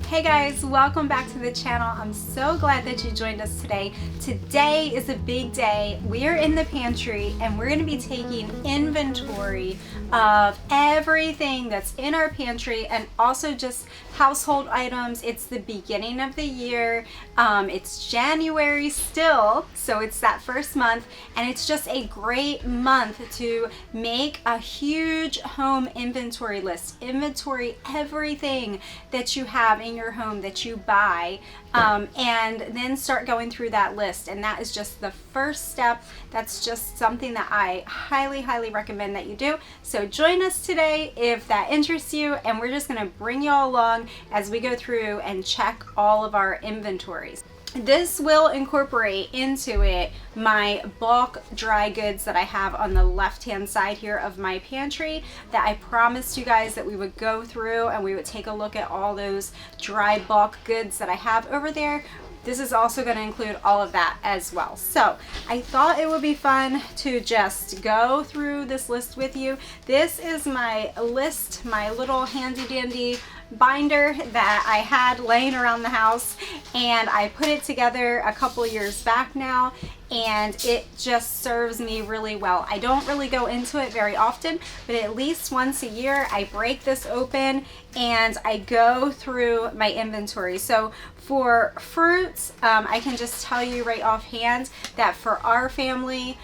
Hey guys, welcome back to the channel. I'm so glad that you joined us today. Today is a big day. We are in the pantry and we're going to be taking inventory of everything that's in our pantry and also just household items. It's the beginning of the year. It's January still, so it's that first month, and it's just a great month to make a huge home inventory list. Inventory everything that you have in your home that you buy, and then start going through that list. And that is just the first step. That's just something that I highly recommend that you do. So join us today if that interests you, and we're just going to bring you all along as we go through and check all of our inventories. This will incorporate into it my bulk dry goods that I have on the left hand side here of my pantry that I promised you guys that we would go through and we would take a look at all those dry bulk goods that I have over there. This is also going to include all of that as well. So I thought it would be fun to just go through this list with you. This is my list, my little handy dandy binder that I had laying around the house, and I put it together a couple years back now, and it just serves me really well. I don't really go into it very often, but at least once a year I break this open and I go through my inventory. So for fruits, I can just tell you right offhand that for our family,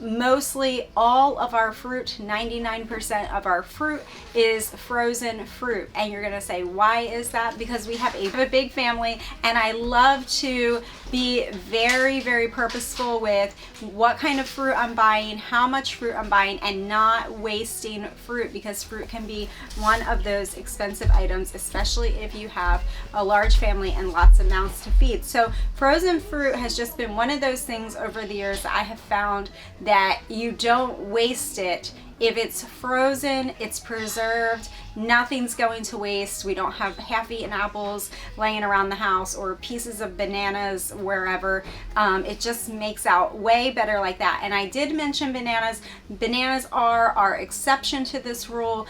mostly all of our fruit, 99% of our fruit is frozen fruit. And you're gonna say, why is that? Because we have a big family, and I love to be very purposeful with what kind of fruit I'm buying, how much fruit I'm buying, and not wasting fruit, because fruit can be one of those expensive items, especially if you have a large family and lots of mouths to feed. So frozen fruit has just been one of those things over the years that I have found that you don't waste it. If it's frozen, it's preserved, nothing's going to waste. We don't have half-eaten apples laying around the house or pieces of bananas wherever. It just makes out way better like that. And I did mention bananas. Bananas are our exception to this rule.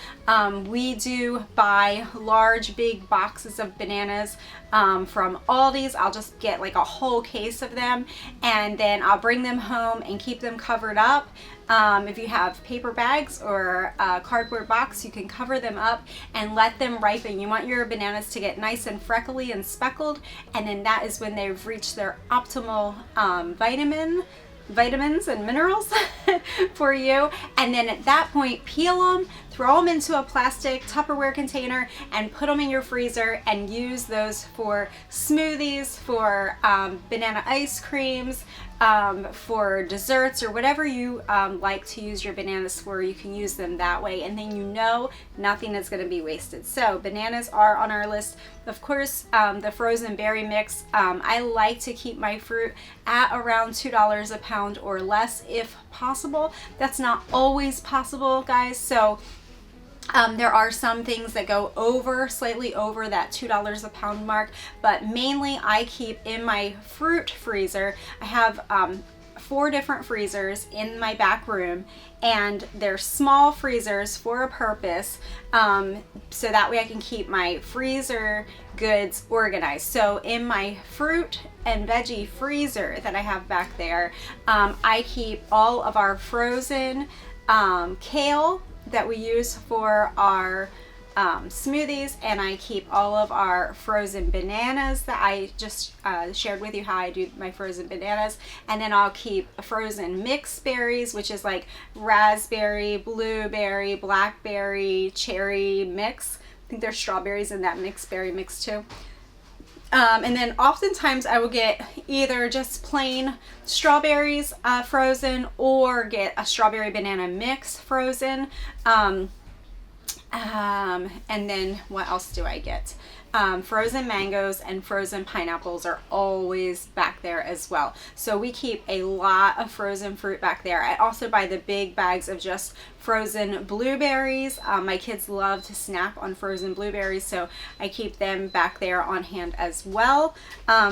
We do buy large, big boxes of bananas from Aldi's. I'll just get like a whole case of them, and then I'll bring them home and keep them covered up. If you have paper bags or a cardboard box, you can cover them up and let them ripen. You want your bananas to get nice and freckly and speckled, and then that is when they've reached their optimal vitamins and minerals for you. And then at that point, peel them, throw them into a plastic Tupperware container, and put them in your freezer and use those for smoothies, for banana ice creams, for desserts, or whatever you like to use your bananas for. You can use them that way, and then you know nothing is going to be wasted. So bananas are on our list. Of course, the frozen berry mix. I like to keep my fruit at around $2 a pound or less if possible. That's not always possible, guys. So there are some things that go slightly over that $2 a pound mark, but mainly I keep in my fruit freezer. I have 4 different freezers in my back room, and they're small freezers for a purpose, so that way I can keep my freezer goods organized. So in my fruit and veggie freezer that I have back there, I keep all of our frozen kale that we use for our smoothies, and I keep all of our frozen bananas that I just shared with you how I do my frozen bananas. And then I'll keep frozen mixed berries, which is like raspberry, blueberry, blackberry, cherry mix. I think there's strawberries in that mixed berry mix too. And then oftentimes I will get either just plain strawberries frozen, or get a strawberry banana mix frozen. And then what else do I get? Frozen mangoes and frozen pineapples are always back there as well. So we keep a lot of frozen fruit back there. I also buy the big bags of just frozen blueberries. My kids love to snack on frozen blueberries, so I keep them back there on hand as well.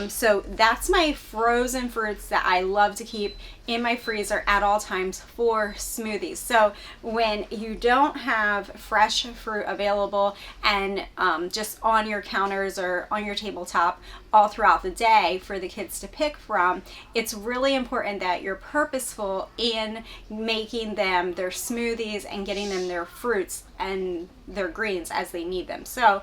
So that's my frozen fruits that I love to keep in my freezer at all times for smoothies. So when you don't have fresh fruit available and just on your counters or on your tabletop all throughout the day for the kids to pick from, it's really important that you're purposeful in making them their smoothies and getting them their fruits and their greens as they need them. So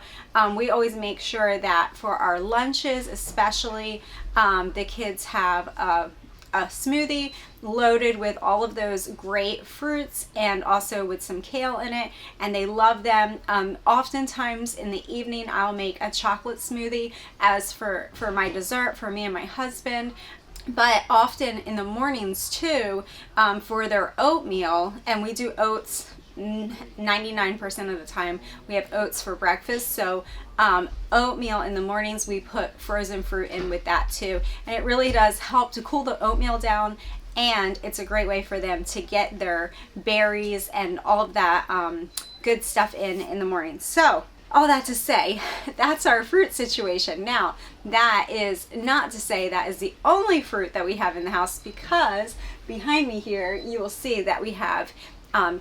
we always make sure that for our lunches especially, the kids have a smoothie loaded with all of those great fruits and also with some kale in it, and they love them. Oftentimes in the evening I'll make a chocolate smoothie as for my dessert for me and my husband. But often in the mornings too, for their oatmeal, and we do oats 99% of the time, we have oats for breakfast. So oatmeal in the mornings, we put frozen fruit in with that too, and it really does help to cool the oatmeal down, and it's a great way for them to get their berries and all of that good stuff in the morning. So all that to say, that's our fruit situation. Now, that is not to say that is the only fruit that we have in the house, because behind me here you will see that we have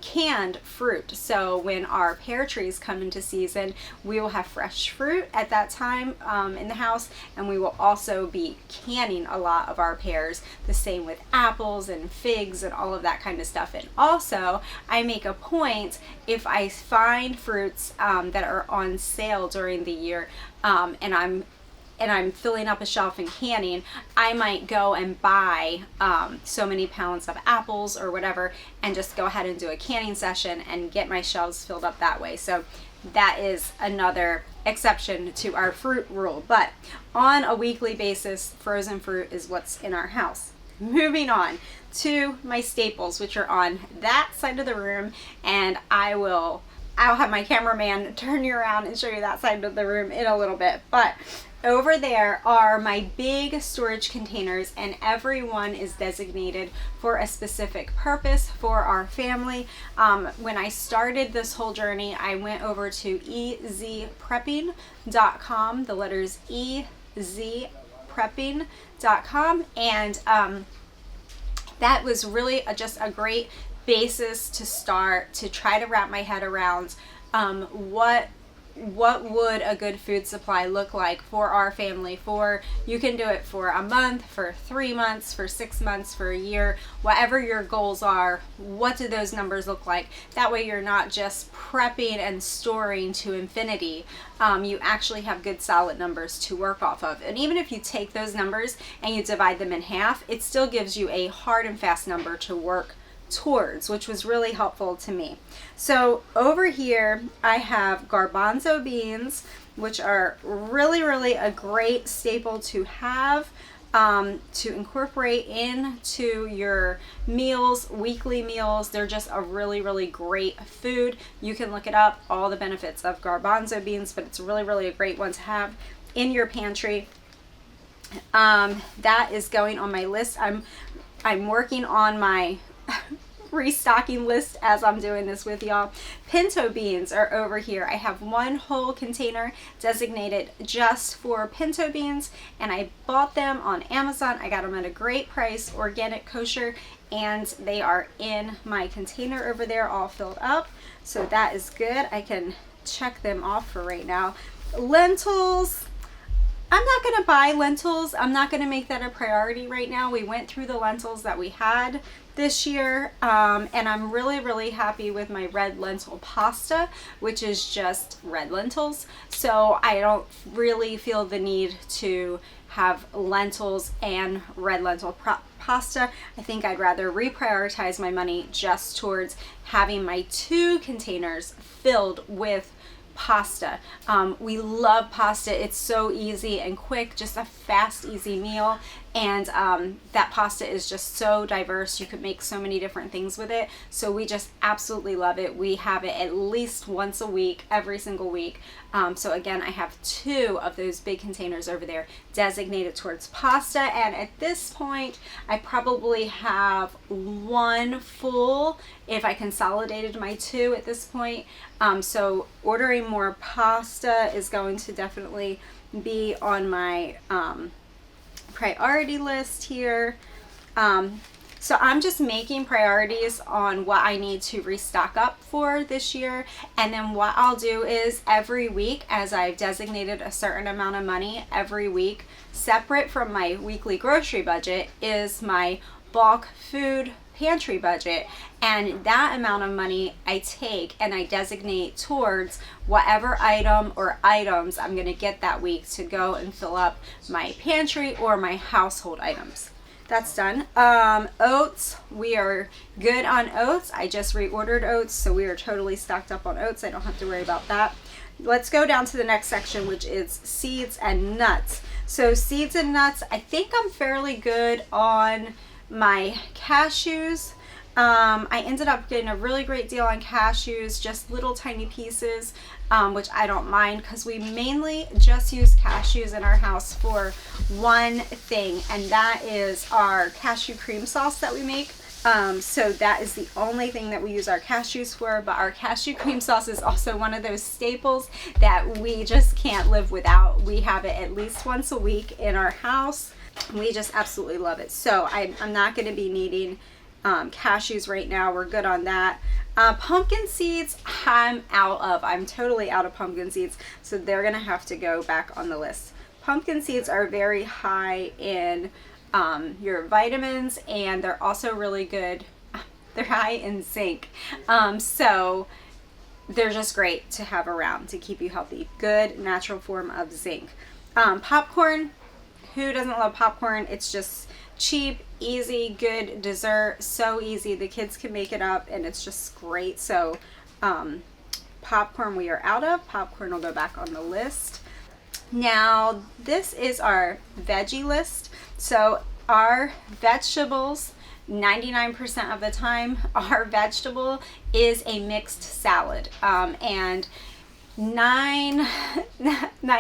canned fruit. So when our pear trees come into season, we will have fresh fruit at that time in the house, and we will also be canning a lot of our pears. The same with apples and figs and all of that kind of stuff. And also I make a point, if I find fruits that are on sale during the year, and I'm filling up a shelf and canning, I might go and buy so many pounds of apples or whatever, and just go ahead and do a canning session and get my shelves filled up that way. So that is another exception to our fruit rule. But on a weekly basis, frozen fruit is what's in our house. Moving on to my staples, which are on that side of the room, and I'll have my cameraman turn you around and show you that side of the room in a little bit. But over there are my big storage containers, and every one is designated for a specific purpose for our family. When I started this whole journey, I went over to ezprepping.com, the letters ezprepping.com, and that was really just a great basis to start to try to wrap my head around what would a good food supply look like for our family. You can do it for a month, for 3 months, for 6 months, for a year, whatever your goals are. What do those numbers look like? That way you're not just prepping and storing to infinity. You actually have good solid numbers to work off of. And even if you take those numbers and you divide them in half, it still gives you a hard and fast number to work towards, which was really helpful to me. So over here I have garbanzo beans, which are really a great staple to have, to incorporate into your meals, weekly meals. They're just a really great food. You can look it up, all the benefits of garbanzo beans, but it's really a great one to have in your pantry. That is going on my list. I'm working on my restocking list as I'm doing this with y'all. Pinto beans are over here. I have one whole container designated just for pinto beans, and I bought them on Amazon. I got them at a great price, organic, kosher, and they are in my container over there all filled up. So that is good. I can check them off for right now. Lentils, I'm not going to buy lentils. I'm not going to make that a priority right now. We went through the lentils that we had this year, and I'm really happy with my red lentil pasta, which is just red lentils. So I don't really feel the need to have lentils and red lentil pasta. I think I'd rather reprioritize my money just towards having my 2 containers filled with pasta. We love pasta. It's so easy and quick, just a fast, easy meal. And that pasta is just so diverse. You could make so many different things with it. So we just absolutely love it. We have it at least once a week, every single week. So again, I have 2 of those big containers over there designated towards pasta. And at this point, I probably have 1 full if I consolidated my 2 at this point. So ordering more pasta is going to definitely be on my priority list here. So I'm just making priorities on what I need to restock up for this year. And then what I'll do is every week, as I've designated a certain amount of money every week, separate from my weekly grocery budget, is my bulk food pantry budget, and that amount of money I take and I designate towards whatever item or items I'm going to get that week to go and fill up my pantry or my household items. That's done. Oats, we are good on oats. I just reordered oats, so we are totally stocked up on oats. I don't have to worry about that. Let's go down to the next section, which is seeds and nuts. So seeds and nuts, I think I'm fairly good on my cashews. I ended up getting a really great deal on cashews, just little tiny pieces, which I don't mind because we mainly just use cashews in our house for one thing, and that is our cashew cream sauce that we make. So that is the only thing that we use our cashews for, but our cashew cream sauce is also one of those staples that we just can't live without. We have it at least once a week in our house. We just absolutely love it. So I'm not going to be needing cashews right now. We're good on that. Pumpkin seeds, I'm out of. I'm totally out of pumpkin seeds, so they're going to have to go back on the list. Pumpkin seeds are very high in your vitamins, and they're also really good. They're high in zinc. So they're just great to have around to keep you healthy. Good natural form of zinc. Popcorn. Who doesn't love popcorn? It's just cheap, easy, good dessert. So easy. The kids can make it up and it's just great. So popcorn we are out of. Popcorn will go back on the list. Now this is our veggie list. So our vegetables, 99% of the time, our vegetable is a mixed salad. And nine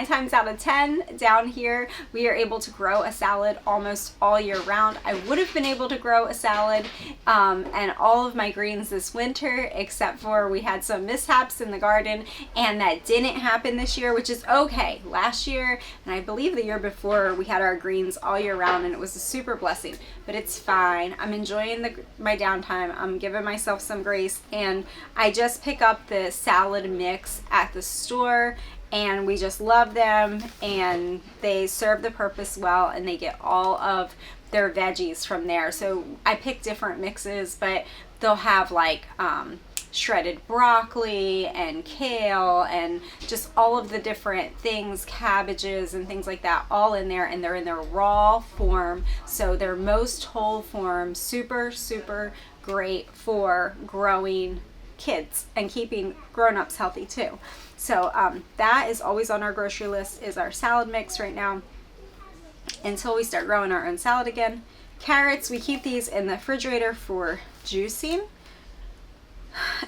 times out of 10 down here, we are able to grow a salad almost all year round. I would have been able to grow a salad and all of my greens this winter, except for we had some mishaps in the garden, and that didn't happen this year, which is okay. Last year, and I believe the year before, we had our greens all year round, and it was a super blessing, but it's fine. I'm enjoying my downtime. I'm giving myself some grace, and I just pick up the salad mix at the store, and we just love them, and they serve the purpose well, and they get all of their veggies from there. So I pick different mixes, but they'll have like shredded broccoli and kale and just all of the different things, cabbages and things like that, all in there, and they're in their raw form, so they're most whole form. Super great for growing kids and keeping grown-ups healthy too. So that is always on our grocery list, is our salad mix right now, until we start growing our own salad again. Carrots, we keep these in the refrigerator for juicing,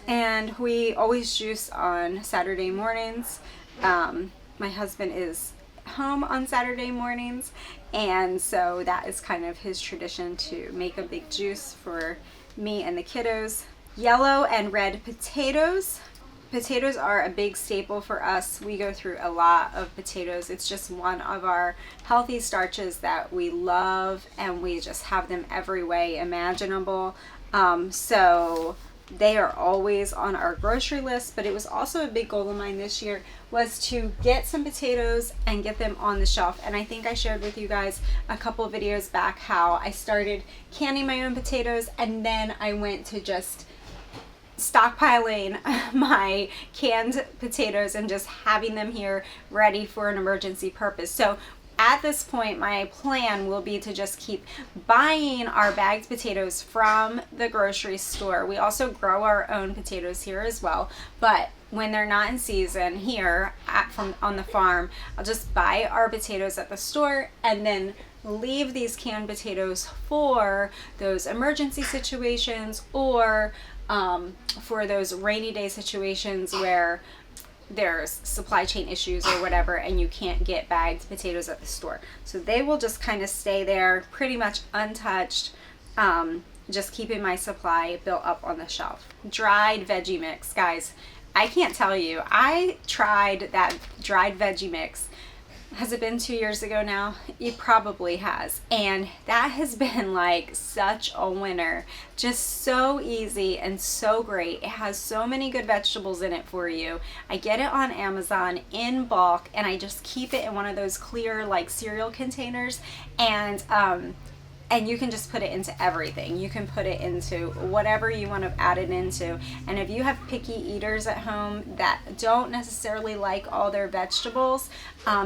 and we always juice on Saturday mornings. My husband is home on Saturday mornings, and so that is kind of his tradition to make a big juice for me and the kiddos. Yellow and red potatoes. Potatoes are a big staple for us. We go through a lot of potatoes. It's just one of our healthy starches that we love, and we just have them every way imaginable. So they are always on our grocery list, but it was also a big goal of mine this year was to get some potatoes and get them on the shelf. And I think I shared with you guys a couple of videos back how I started canning my own potatoes, and then I went to just stockpiling my canned potatoes and just having them here ready for an emergency purpose. So at this point, my plan will be to just keep buying our bagged potatoes from the grocery store. We also grow our own potatoes here as well, but when they're not in season here on the farm, I'll just buy our potatoes at the store and then leave these canned potatoes for those emergency situations, or for those rainy day situations where there's supply chain issues or whatever and you can't get bagged potatoes at the store. So they will just kind of stay there pretty much untouched, just keeping my supply built up on the shelf. Dried veggie mix, guys, I can't tell you, I tried that dried veggie mix Has it been 2 years ago now? It probably has. And that has been like such a winner. Just so easy and so great. It has so many good vegetables in it for you. I get it on Amazon in bulk, and I just keep it in one of those clear like cereal containers, and you can just put it into everything. You can put it into whatever you want to add it into. And if you have picky eaters at home that don't necessarily like all their vegetables,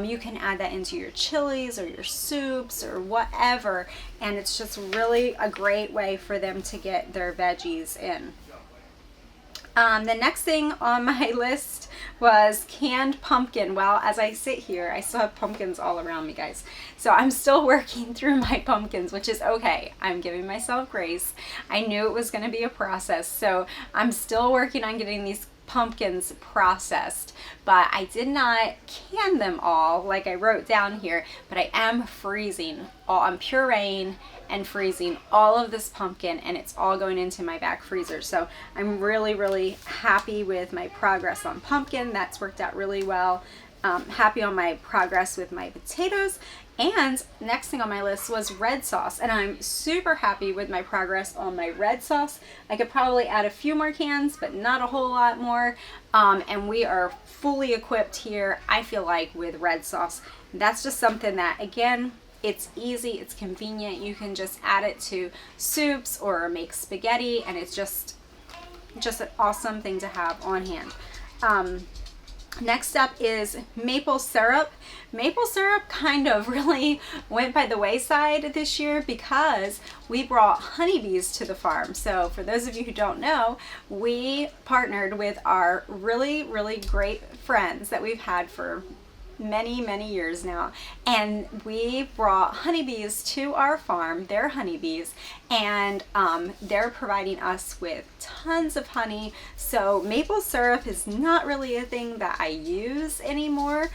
you can add that into your chilies or your soups or whatever. And it's just really a great way for them to get their veggies in. The next thing on my list was canned pumpkin. Well, as I sit here, I still have pumpkins all around me, guys. So I'm still working through my pumpkins, which is okay. I'm giving myself grace. I knew it was going to be a process, so I'm still working on getting these pumpkins processed, but I did not can them all like I wrote down here, but I am freezing I'm pureeing and freezing all of this pumpkin, and it's all going into my back freezer. So I'm really happy with my progress on pumpkin. That's worked out really well. Happy on my progress with my potatoes. And next thing on my list was red sauce, and I'm super happy with my progress on my red sauce. I could probably add a few more cans, but not a whole lot more. And we are fully equipped here, I feel like, with red sauce. That's just something that, again, it's easy, it's convenient. You can just add it to soups or make spaghetti, and it's just an awesome thing to have on hand. Next up is maple syrup. Maple syrup kind of really went by the wayside this year because we brought honeybees to the farm. So for those of you who don't know, we partnered with our really great friends that we've had for many years now, and we brought honeybees to our farm. They're honeybees, and they're providing us with tons of honey. So maple syrup is not really a thing that I use anymore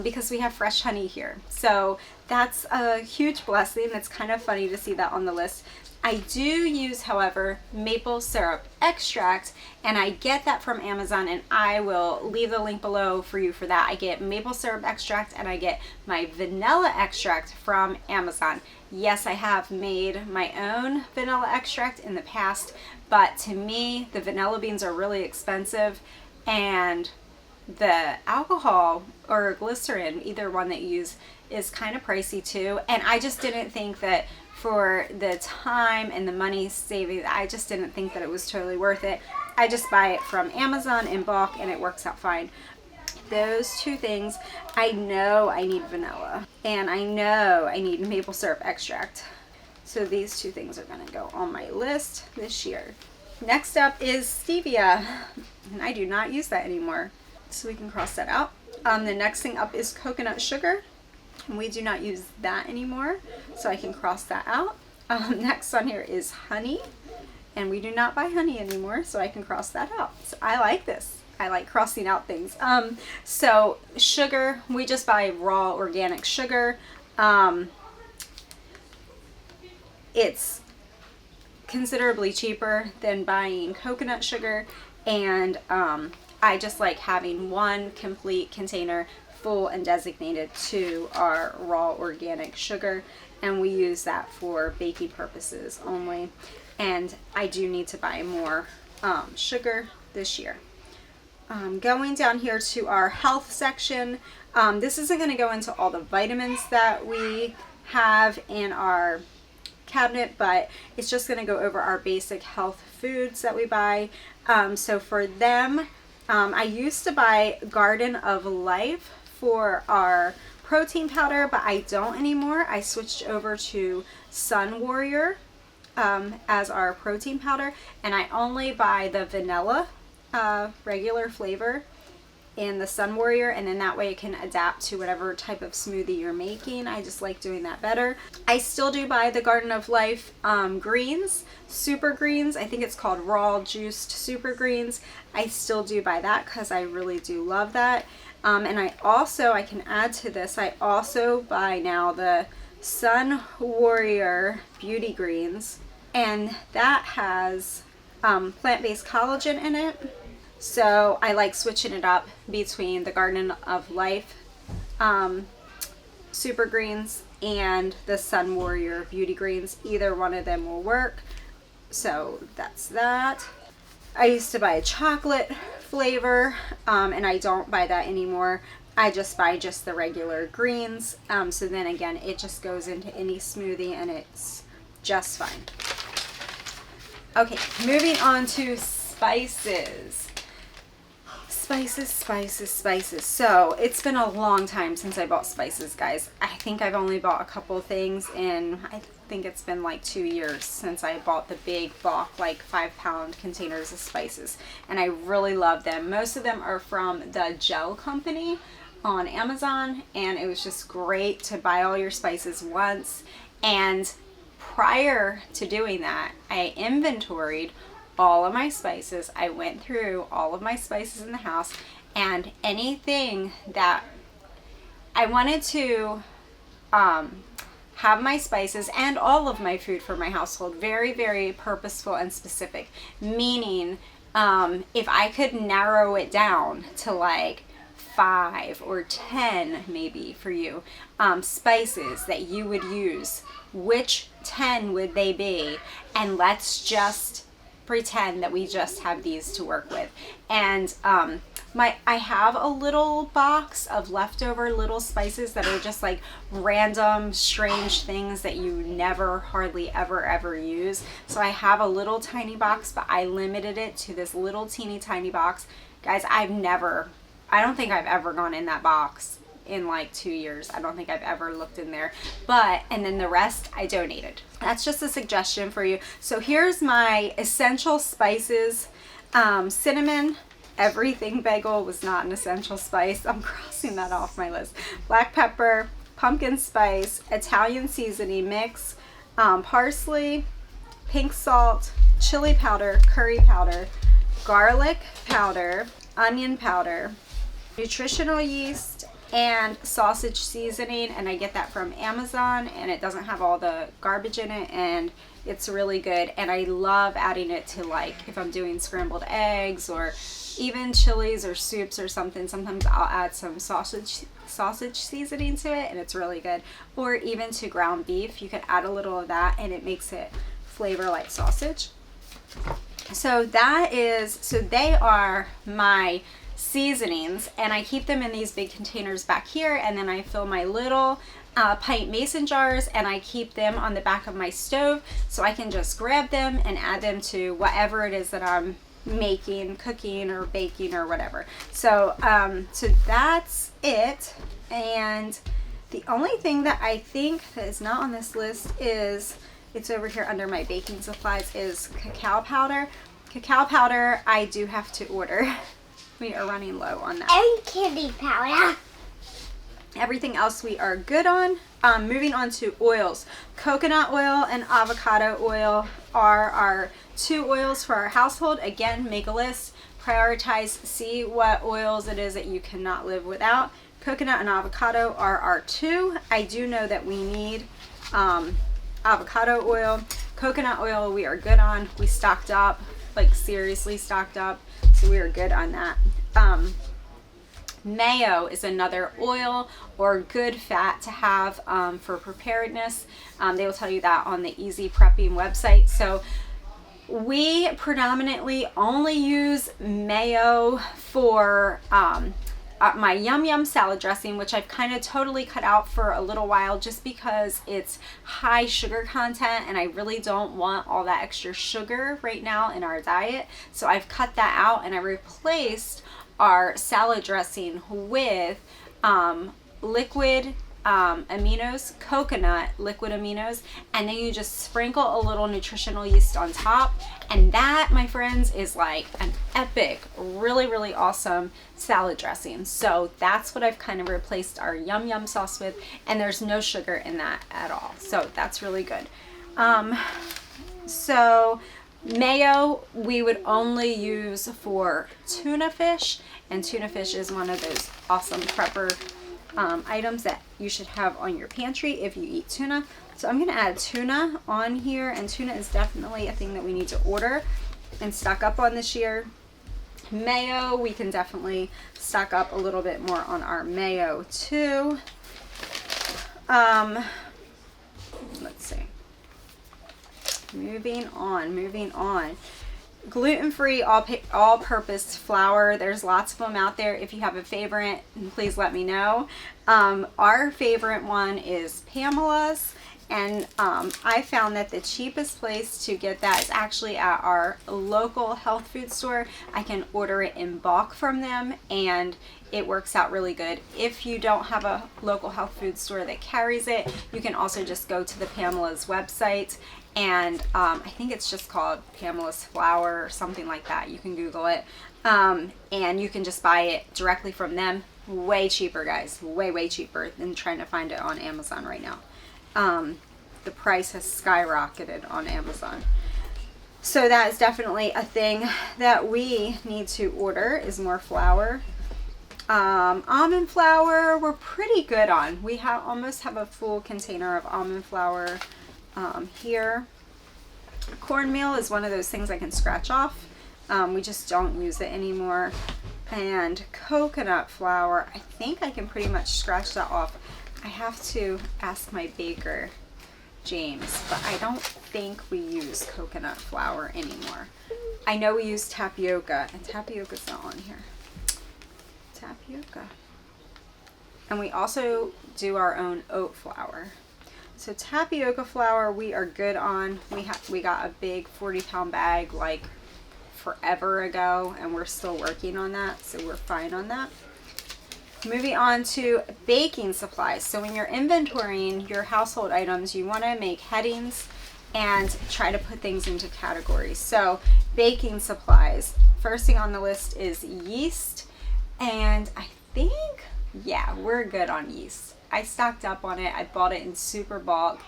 because we have fresh honey here. So that's a huge blessing. It's kind of funny to see that on the list. I do use, however, maple syrup extract, and I get that from Amazon, and I will leave the link below for you for that. I get maple syrup extract, and I get my vanilla extract from Amazon. Yes, I have made my own vanilla extract in the past, but to me, the vanilla beans are really expensive, and the alcohol or glycerin, either one that you use, is kind of pricey too. And I just didn't think that for the time and the money saving, I just didn't think that it was totally worth it. I just buy it from Amazon in bulk, and it works out fine. Those two things, I know I need vanilla, and I know I need maple syrup extract. So these two things are gonna go on my list this year. Next up is stevia, and I do not use that anymore, so we can cross that out. The next thing up is coconut sugar, and we do not use that anymore, so I can cross that out. Next on here is honey, and we do not buy honey anymore, so I can cross that out. So I like this. I like crossing out things. So sugar, we just buy raw organic sugar. It's considerably cheaper than buying coconut sugar, and I just like having one complete container full and designated to our raw organic sugar, and we use that for baking purposes only. And I do need to buy more sugar this year. Going down here to our health section, this isn't going to go into all the vitamins that we have in our cabinet, but it's just going to go over our basic health foods that we buy. So for them, I used to buy Garden of Life for our protein powder, but I don't anymore. I switched over to Sun Warrior as our protein powder, and I only buy the vanilla regular flavor in the Sun Warrior, and then that way it can adapt to whatever type of smoothie you're making. I just like doing that better. I still do buy the Garden of Life greens, super greens. I think it's called raw juiced super greens. I still do buy that because I really do love that. And I can add to this, I also buy now the Sun Warrior Beauty Greens, and that has plant-based collagen in it. So I like switching it up between the Garden of Life super greens and the Sun Warrior beauty greens. Either one of them will work. So that's that. I used to buy a chocolate flavor, and I don't buy that anymore. I just buy just the regular greens. So then again, it just goes into any smoothie and it's just fine. Okay, moving on to spices. Spices. So it's been a long time since I bought spices, guys. I think I've only bought a couple things, and I think it's been like 2 years since I bought the big bulk, like 5-pound containers of spices, and I really love them. Most of them are from the Gel Company on Amazon, and it was just great to buy all your spices once. And prior to doing that, I inventoried all of my spices. I went through all of my spices in the house, and anything that I wanted to have my spices and all of my food for my household very, very purposeful and specific. Meaning, if I could narrow it down to like 5 or 10 maybe for you, spices that you would use, which 10 would they be? And let's just pretend that we just have these to work with. And I have a little box of leftover little spices that are just like random strange things that you never hardly ever use. So I have a little tiny box, but I limited it to this little teeny tiny box. Guys, I don't think I've ever gone in that box in like 2 years. I don't think I've ever looked in there, and then the rest I donated. That's just a suggestion for you. So here's my essential spices. Cinnamon, everything bagel was not an essential spice. I'm crossing that off my list. Black pepper, pumpkin spice, Italian seasoning mix, parsley, pink salt, chili powder, curry powder, garlic powder, onion powder, nutritional yeast, and sausage seasoning. And I get that from Amazon, and it doesn't have all the garbage in it, and it's really good. And I love adding it to, like, if I'm doing scrambled eggs or even chilies or soups or something. Sometimes I'll add some sausage seasoning to it, and it's really good. Or even to ground beef, you can add a little of that and it makes it flavor like sausage. So they are my seasonings, and I keep them in these big containers back here, and then I fill my little pint mason jars, and I keep them on the back of my stove so I can just grab them and add them to whatever it is that I'm making, cooking or baking or whatever. So so that's it. And the only thing that I think that is not on this list is, it's over here under my baking supplies, is cacao powder. Cacao powder I do have to order. We are running low on that. And candy powder. Everything else we are good on. Moving on to oils. Coconut oil and avocado oil are our two oils for our household. Again, make a list, prioritize, see what oils it is that you cannot live without. Coconut and avocado are our two. I do know that we need avocado oil. Coconut oil we are good on. We stocked up, like seriously stocked up, so we are good on that. Mayo is another oil or good fat to have for preparedness. They will tell you that on the Easy Prepping website. So we predominantly only use mayo for my Yum Yum salad dressing, which I've kind of totally cut out for a little while just because it's high sugar content and I really don't want all that extra sugar right now in our diet. So I've cut that out, and I replaced our salad dressing with liquid aminos, coconut liquid aminos, and then you just sprinkle a little nutritional yeast on top, and that, my friends, is like an epic, really awesome salad dressing. So that's what I've kind of replaced our Yum Yum sauce with, and there's no sugar in that at all, so that's really good. So mayo we would only use for tuna fish, and tuna fish is one of those awesome prepper items that you should have on your pantry if you eat tuna. So I'm gonna add tuna on here, and tuna is definitely a thing that we need to order and stock up on this year. Mayo, we can definitely stock up a little bit more on our mayo too. Let's see. Moving on. Gluten-free all-purpose flour. There's lots of them out there. If you have a favorite, please let me know. Our favorite one is Pamela's, and I found that the cheapest place to get that is actually at our local health food store. I can order it in bulk from them, and it works out really good. If you don't have a local health food store that carries it, you can also just go to the Pamela's website, and I think it's just called Pamela's Flour or something like that. You can Google it, and you can just buy it directly from them. Way cheaper, guys. Way cheaper than trying to find it on Amazon right now. The price has skyrocketed on Amazon. So that is definitely a thing that we need to order, is more flour. Almond flour, we're pretty good on. We almost have a full container of almond flour here. Cornmeal is one of those things I can scratch off. We just don't use it anymore. And coconut flour, I think I can pretty much scratch that off. I have to ask my baker, James, but I don't think we use coconut flour anymore. I know we use tapioca, and tapioca's not on here. Tapioca. And we also do our own oat flour. So tapioca flour we are good on. We got a big 40-pound bag like forever ago, and we're still working on that, so we're fine on that. Moving on to baking supplies. So when you're inventorying your household items, you want to make headings and try to put things into categories. So baking supplies, first thing on the list is yeast, and I think, yeah, we're good on yeast. I stocked up on it. I bought it in super bulk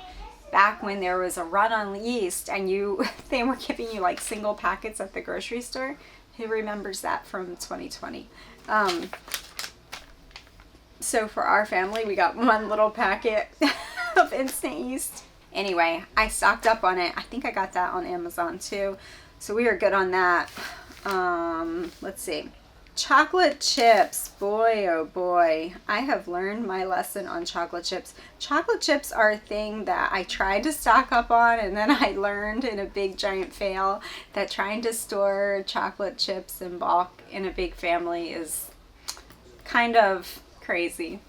back when there was a run on yeast, and they were giving you like single packets at the grocery store. Who remembers that from 2020? So for our family, we got one little packet of instant yeast. Anyway, I stocked up on it. I think I got that on Amazon too. So we are good on that. Let's see. Chocolate chips. Boy, oh boy. I have learned my lesson on chocolate chips. Chocolate chips are a thing that I tried to stock up on, and then I learned in a big giant fail that trying to store chocolate chips in bulk in a big family is kind of crazy.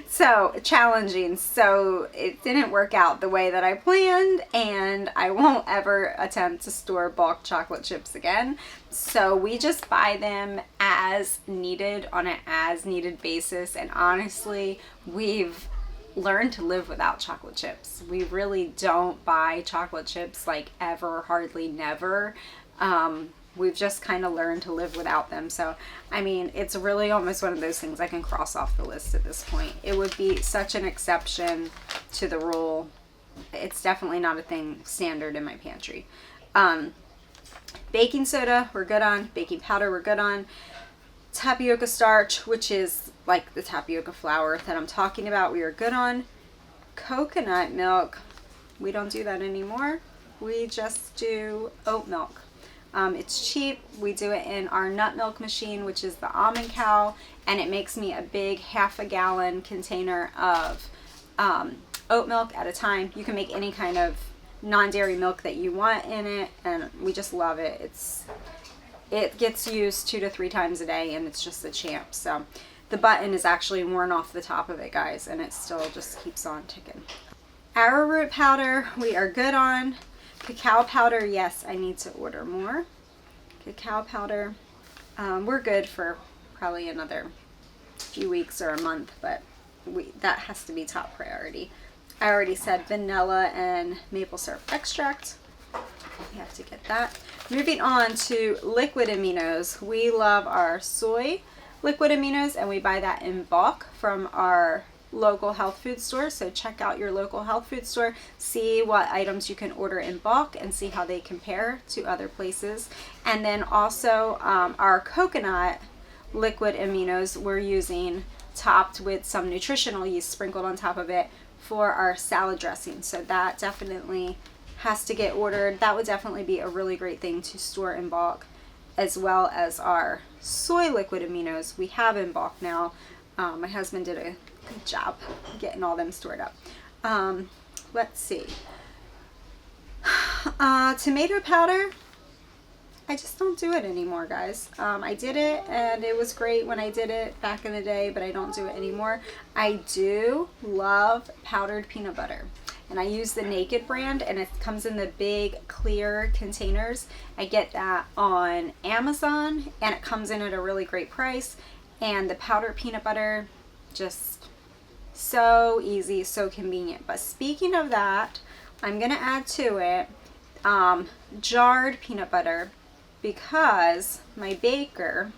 So challenging. So it didn't work out the way that I planned, and I won't ever attempt to store bulk chocolate chips again. So we just buy them as needed on an as needed basis, and honestly, we've learned to live without chocolate chips. We really don't buy chocolate chips like ever, hardly never. We've just kind of learned to live without them. So, I mean, it's really almost one of those things I can cross off the list at this point. It would be such an exception to the rule. It's definitely not a thing standard in my pantry. Baking soda, we're good on. Baking powder, we're good on. Tapioca starch, which is like the tapioca flour that I'm talking about, we are good on. Coconut milk, we don't do that anymore. We just do oat milk. It's cheap. We do it in our nut milk machine, which is the Almond Cow, and it makes me a big half-a-gallon container of oat milk at a time. You can make any kind of non-dairy milk that you want in it, and we just love it. It gets used 2 to 3 times a day, and it's just a champ. So the button is actually worn off the top of it, guys, and it still just keeps on ticking. Arrowroot powder, we are good on. Cacao powder, yes, I need to order more. Cacao powder, we're good for probably another few weeks or a month, but that has to be top priority. I already said vanilla and maple syrup extract. We have to get that. Moving on to liquid aminos. We love our soy liquid aminos, and we buy that in bulk from our local health food store. So check out your local health food store, see what items you can order in bulk, and see how they compare to other places. And then also our coconut liquid aminos we're using, topped with some nutritional yeast sprinkled on top of it for our salad dressing. So that definitely has to get ordered. That would definitely be a really great thing to store in bulk, as well as our soy liquid aminos we have in bulk now. My husband did a good job getting all them stored up. Let's see. Tomato powder. I just don't do it anymore, guys. I did it and it was great when I did it back in the day, but I don't do it anymore. I do love powdered peanut butter, and I use the Naked brand, and it comes in the big clear containers. I get that on Amazon, and it comes in at a really great price. And the powdered peanut butter, just so easy, so convenient. But speaking of that, I'm gonna add to it jarred peanut butter, because my baker,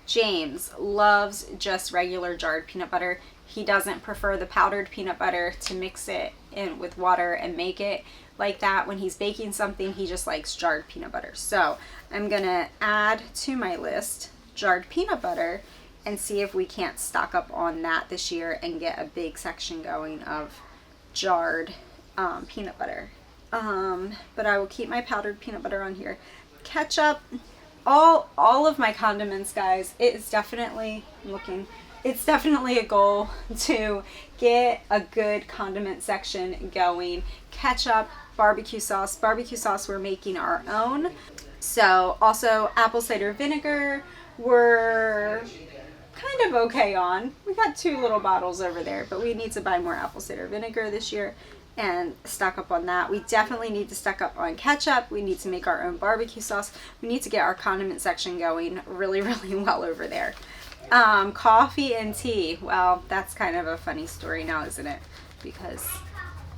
James, loves just regular jarred peanut butter. He doesn't prefer the powdered peanut butter to mix it in with water and make it like that. When he's baking something, he just likes jarred peanut butter. So I'm gonna add to my list jarred peanut butter and see if we can't stock up on that this year and get a big section going of jarred peanut butter. But I will keep my powdered peanut butter on here. Ketchup, all of my condiments, guys. It's definitely a goal to get a good condiment section going. Ketchup, barbecue sauce we're making our own. So also apple cider vinegar we're kind of okay on. We got 2 little bottles over there, but we need to buy more apple cider vinegar this year and stock up on that. We definitely need to stock up on ketchup. We need to make our own barbecue sauce. We need to get our condiment section going really, really well over there. Coffee and tea. Well, that's kind of a funny story now, isn't it? Because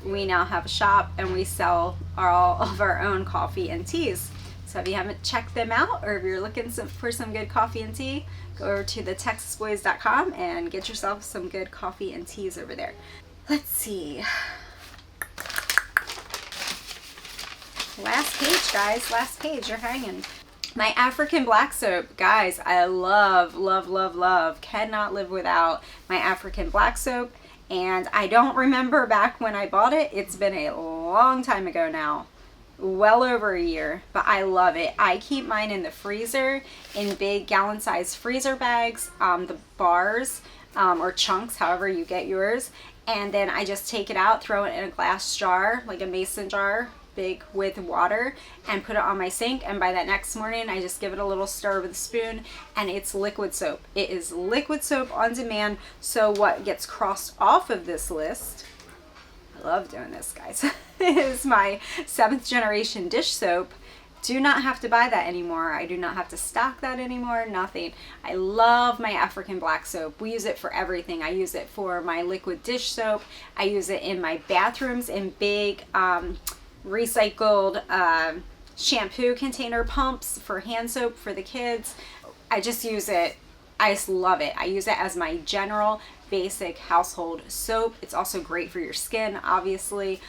we now have a shop and we sell all of our own coffee and teas. So if you haven't checked them out, or if you're looking for some good coffee and tea, go over to TheTexasBoys.com and get yourself some good coffee and teas over there. Let's see. Last page, guys. Last page. You're hanging. My African black soap, guys. I love, love, love, love. Cannot live without my African black soap. And I don't remember back when I bought it. It's been a long time ago now. Well over a year, but I love it. I keep mine in the freezer in big gallon-sized freezer bags, the bars or chunks, however you get yours. And then I just take it out, throw it in a glass jar, like a mason jar, big, with water, and put it on my sink. And by that next morning, I just give it a little stir with a spoon, and it's liquid soap. It is liquid soap on demand. So what gets crossed off of this list, I love doing this, guys, is my 7th generation dish soap. Do not have to buy that anymore. I do not have to stock that anymore. Nothing. I love my African black soap. We use it for everything. I use it for my liquid dish soap. I use it in my bathrooms in big recycled shampoo container pumps for hand soap for the kids. I just use it. I just love it. I use it as my general basic household soap. It's also great for your skin, obviously.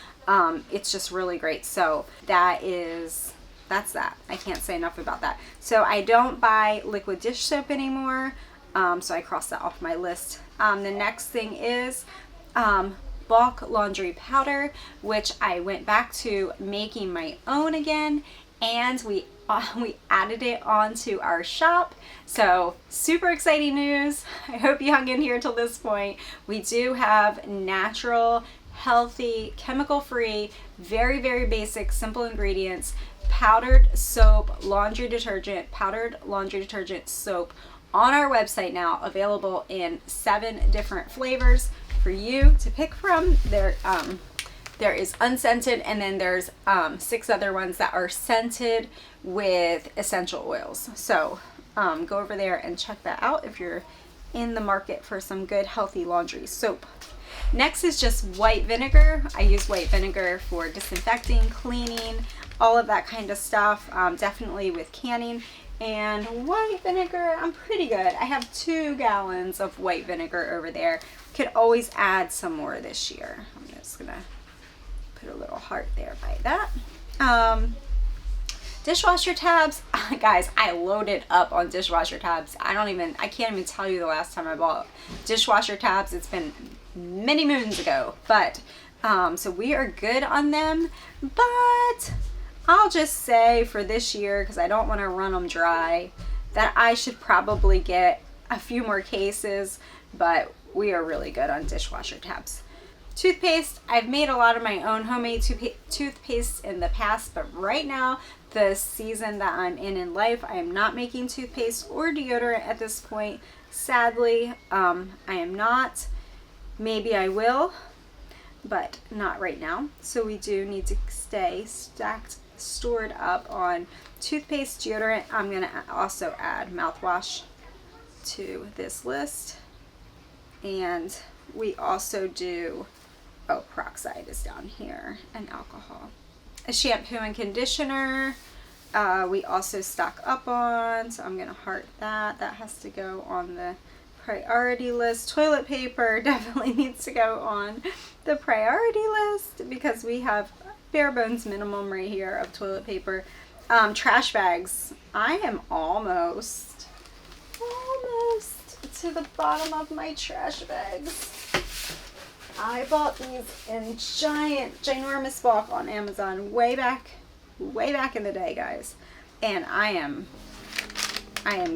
It's just really great. So that's that. I can't say enough about that. So I don't buy liquid dish soap anymore. So I crossed that off my list. The next thing is bulk laundry powder, which I went back to making my own again, and we added it onto our shop. So super exciting news. I hope you hung in here till this point. We do have natural, healthy, chemical-free, very, very basic, simple ingredients, powdered soap, laundry detergent, powdered laundry detergent soap on our website now, available in 7 different flavors for you to pick from. There is unscented, and then there's 6 other ones that are scented with essential oils. So go over there and check that out if you're in the market for some good healthy laundry soap. Next is just white vinegar. I use white vinegar for disinfecting, cleaning, all of that kind of stuff, definitely with canning. And white vinegar, I'm pretty good. I have 2 gallons of white vinegar over there. Could always add some more this year. I'm just gonna put a little heart there by that. Dishwasher tabs, guys, I loaded up on dishwasher tabs. I can't even tell you the last time I bought dishwasher tabs. It's been many moons ago, but so we are good on them. But I'll just say for this year, because I don't want to run them dry, that I should probably get a few more cases, but we are really good on dishwasher tabs. Toothpaste, I've made a lot of my own homemade toothpaste in the past, but right now, the season that I'm in life, I am not making toothpaste or deodorant at this point. Sadly, I am not. Maybe I will, but not right now. So we do need to stay stored up on toothpaste, deodorant. I'm going to also add mouthwash to this list. And we also do, oh, peroxide is down here, and alcohol. A shampoo and conditioner, we also stock up on, so I'm gonna heart that. That has to go on the priority list. Toilet paper definitely needs to go on the priority list because we have bare bones minimum right here of toilet paper. Trash bags, I am almost to the bottom of my trash bags. I bought these in ginormous bulk on Amazon way back in the day, guys, and I am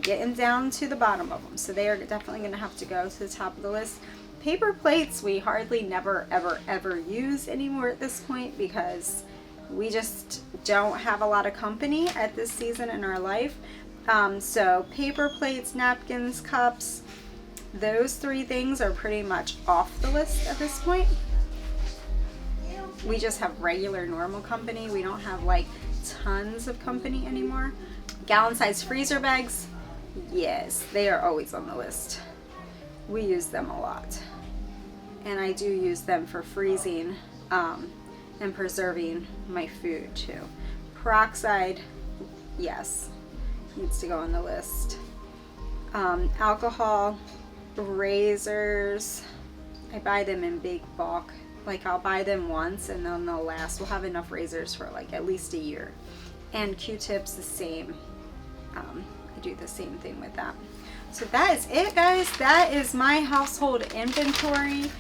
getting down to the bottom of them, so they are definitely going to have to go to the top of the list. Paper plates we hardly never ever use anymore at this point because we just don't have a lot of company at this season in our life. So paper plates, napkins, cups, those three things are pretty much off the list at this point. We just have regular normal company. We don't have like tons of company anymore. Gallon size freezer bags, yes, they are always on the list. We use them a lot. And I do use them for freezing and preserving my food too. Peroxide, yes, needs to go on the list. Alcohol, razors, I buy them in big bulk. Like I'll buy them once and then they'll last. We'll have enough razors for like at least a year. And Q-tips the same. I do the same thing with that. So that is it, guys. That is my household inventory.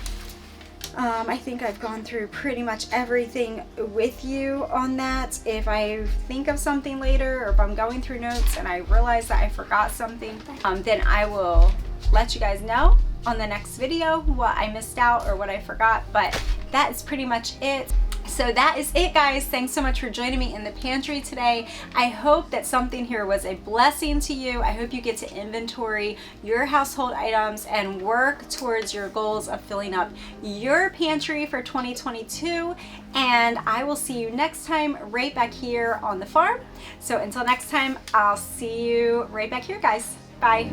I think I've gone through pretty much everything with you on that. If I think of something later or if I'm going through notes and I realize that I forgot something, then I will let you guys know on the next video what I missed out or what I forgot, but that is pretty much it. So that is it, guys. Thanks so much for joining me in the pantry today. I hope that something here was a blessing to you. I hope you get to inventory your household items and work towards your goals of filling up your pantry for 2022. And I will see you next time right back here on the farm. So until next time, I'll see you right back here, guys. Bye.